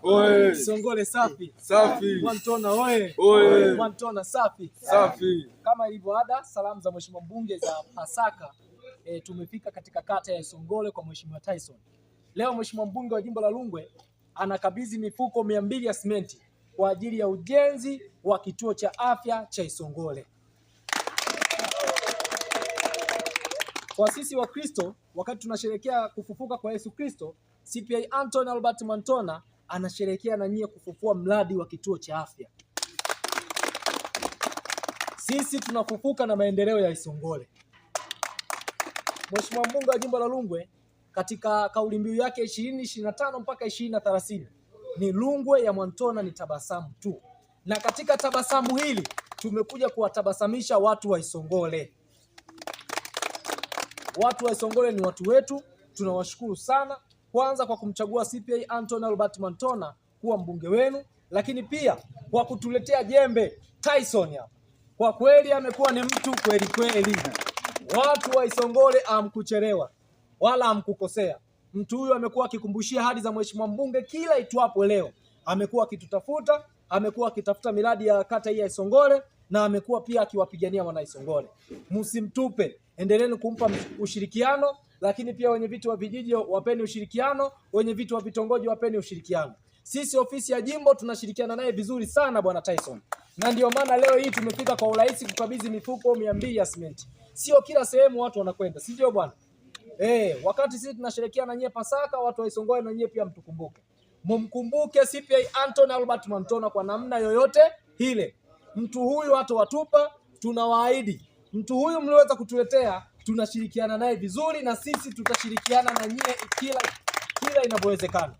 Oye. Isongole safi. Safi. Mwantona oye. Oye. Mwantona safi. Safi. Kama ilivyo ada, salamu za Mheshimiwa mbunge za Pasaka tumefika katika kata ya Isongole kwa Mheshimiwa Tyson. Leo Mheshimiwa mbunge wa jimbo la Rungwe anakabidhi mifuko 200 ya simenti kwa ajili ya ujenzi wa kituo cha afya cha Isongole. Kwa sisi wa Kristo, wakati tunasherehekea kufufuka kwa Yesu Kristo, CPA Anthony Albert Mwantona anasherehekea na nyie kufufua mradi wa kituo cha afya. Sisi tunafufuka na maendeleo ya Isongole. Mheshimiwa mbunge wa jimbo la Rungwe katika kauli mbiu yake 2025 mpaka 2030 ni Rungwe ya Mwantona ni tabasamu tu. Na katika tabasamu hili tumekuja kuwatabasamisha watu wa Isongole. Watu wa Isongole ni watu wetu, tunawashukuru sana kwanza kwa kumchagua CPA Anthony Albert Mwantona kuwa mbunge wenu, lakini pia kwa kutuletea jembe Tyson hapa. Kwa kweli amekuwa ni mtu kweli kweli. Watu wa Isongole amkuchelewa wala amkukosea. Mtu huyu amekuwa akikumbushia hadi za Mheshimiwa mbunge kila itwapo leo. Amekuwa akitutafuta, amekuwa akitafuta miradi ya kata hii ya Isongole na amekuwa pia akiwapigania wana Isongole. Msimtupe, endeleeni kumpa ushirikiano, lakini pia wenye viti wa vijiji wapeni ushirikiano, wenye viti wa vitongoji wapeni ushirikiano. Sisi ofisi ya jimbo tunashirikiana naye vizuri sana bwana Tyson. Na ndio maana leo hii tumefika kwa urahisi kukabidhi mifuko 200 ya simenti. Sio kila sehemu watu wanakwenda, si ndio bwana? Wakati sisi tunasherehekea na nyie Pasaka, watu wa Isongole na nyie pia mtukumbuke. Mumkumbuke CPA Anthony Albert Mwantona kwa namna yoyote ile. Mtu huyu hata watupa, tunawaahidi. Mtu huyu mliweza kutuletea, tunashirikiana naye vizuri na sisi tutashirikiana na nyie kila inavyowezekana.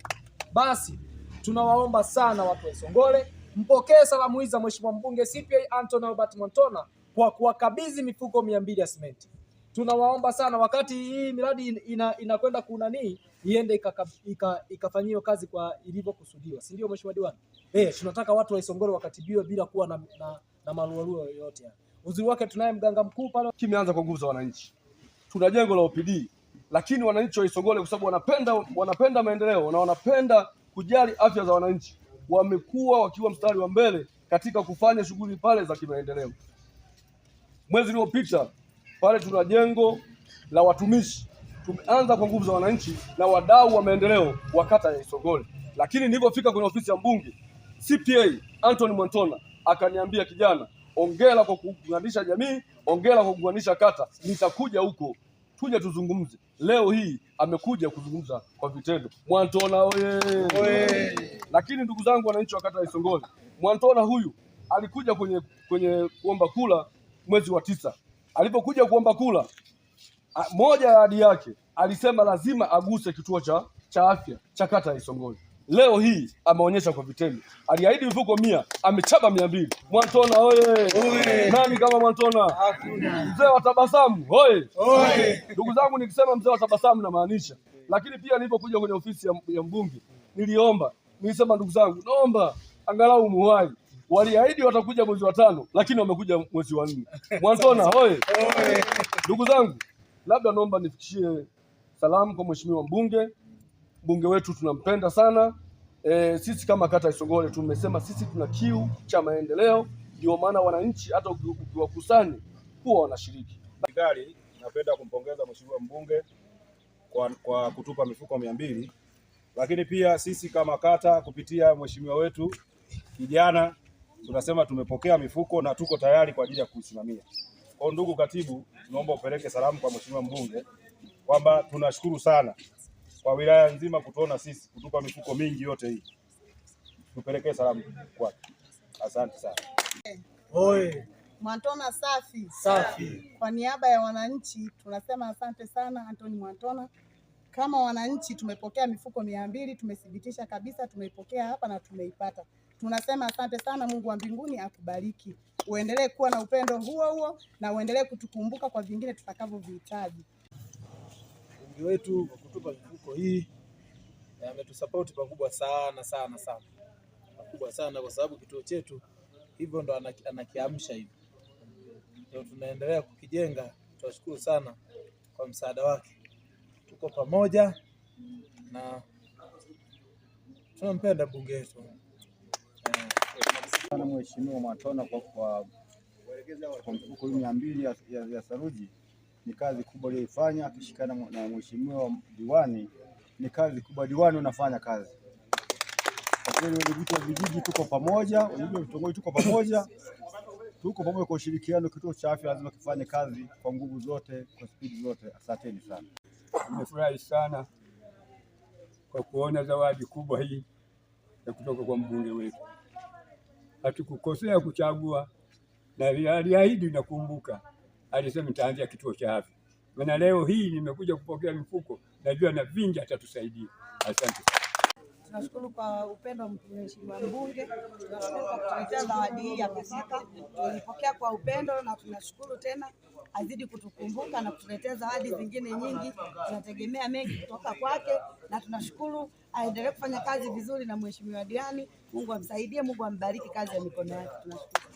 Basi tunawaomba sana watu wa Isongole, mpokee salamu hizi za Mheshimiwa mbunge CPA Anthony Albert Mwantona kwa kuwakabidhi mifuko 200 ya simenti. Tunawaomba sana wakati hii miradi inakwenda kunanii iende ikafanyiwe kazi kwa ilivyokusudiwa. Si ndio Mheshimiwa Diwani? Tunataka watu wa Isongole wakatibiwe bila kuwa na malualua yoyote. Uzuri wake tunaye mganga mkuu pale. Kimeanza kwa nguvu za wananchi. Tuna jengo la OPD, lakini wananchi wa Isongole kwa sababu wanapenda maendeleo na wanapenda kujali afya za wananchi, wamekuwa wakiwa mstari wa mbele katika kufanya shughuli pale za kimaendeleo. Mwezi uliopita pale tuna jengo la watumishi. Tumeanza kwa nguvu za wananchi na wadau wa maendeleo wa kata ya Isongole. Lakini nilipofika kwenye ofisi ya mbunge, CPA Anthony Mwantona akaniambia, kijana, ongera kwa kuunganisha jamii, ongera kwa kuunganisha kata. Nitakuja huko tuje tuzungumze. Leo hii amekuja kuzungumza kwa vitendo. Mwantona oye. Oye. Lakini ndugu zangu wananchi wa kata ya Isongole, Mwantona huyu alikuja kwenye kuomba kula mwezi wa 9. Alipokuja kuomba kula, moja ya ahadi yake alisema lazima aguse kituo cha afya cha kata ya Isongole. Leo hii ameonyesha kwa vitendo. Aliahidi mifuko 100, amechapa 200. Mwantona oye. Oye. Nani kama Mwantona? Hakuna. Mzee wa tabasamu oye. Oye. Ndugu zangu, nikisema mzee wa tabasamu na maanisha. Lakini pia nilipokuja kwenye ofisi ya mbunge, nilisema ndugu zangu, naomba angalau muhai. Waliahidi watakuja mwezi wa 5, lakini wamekuja mwezi wa 4. Mwantona oye. Oye. Ndugu zangu, labda naomba nifikishie salamu kwa Mheshimiwa mbunge. Mbunge wetu tunampenda sana. Sisi kama kata Isongole tumesema sisi tuna kiu cha maendeleo, ndio maana wananchi hata ukiwakusanya huwa wanashiriki. Serikali napenda kumpongeza Mheshimiwa mbunge kwa kutupa mifuko 200, lakini pia sisi kama kata kupitia mheshimiwa wetu kijana tunasema tumepokea mifuko na tuko tayari kwa ajili ya kusimamia. Kwa ndugu katibu, tunaomba upeleke salamu kwa Mheshimiwa mbunge kwamba tunashukuru sana kwa wilaya nzima kutuona sisi kutupa mifuko mingi yote hii. Tupelekee salamu kwake. Asante sana. Oye. Mwantona safi. Safi. Kwa niaba ya wananchi tunasema asante sana Anthony Mwantona. Kama wananchi tumepokea mifuko 200, tumethibitisha kabisa tumeipokea hapa na tumeipata. Tunasema asante sana, Mungu wa mbinguni akubariki. Uendelee kuwa na upendo huo na uendelee kutukumbuka kwa vingine tutakavyovihitaji. Mbunge wetu kwa kutupa mifuko hii ametusupport pakubwa sana. Pakubwa sana kwa sababu kituo chetu hivyo ndo anakiamsha hivi. Ndio tunaendelea kukijenga. Tunashukuru sana kwa msaada wake. Tuko pamoja na tunampenda mbunge wetu sana Mheshimiwa Mwantona kwa mfuko 200 ya saruji. Ni kazi kubwa aliyoifanya akishikana na Mheshimiwa diwani, ni kazi kubwa. Diwani unafanya kazi kwa kweli. Wenyeviti wa vijiji tuko pamoja, wenyeviti wa vitongoji tuko pamoja kwa ushirikiano. Kituo cha afya lazima kifanye kazi kwa nguvu zote, kwa spidi zote. Asanteni sana. Nimefurahi sana kwa kuona zawadi kubwa hii ya kutoka kwa mbunge wetu. Hatukukosea kuchagua, na aliahidi, nakumbuka alisema nitaanzia kituo cha afya. Na leo hii nimekuja kupokea mifuko, najua na vingi atatusaidia. Asante. Tunashukuru kwa upendo wa mheshimiwa mbunge, tunashukuru kwa kutuletea zawadi hii ya Pasaka. Tulipokea kwa upendo na tunashukuru tena, azidi kutukumbuka na kutuletea zawadi zingine nyingi. Tunategemea mengi kutoka kwake na tunashukuru, aendelee kufanya kazi vizuri na mheshimiwa diwani. Mungu amsaidie, Mungu ambariki kazi ya mikono yake. Tunashukuru.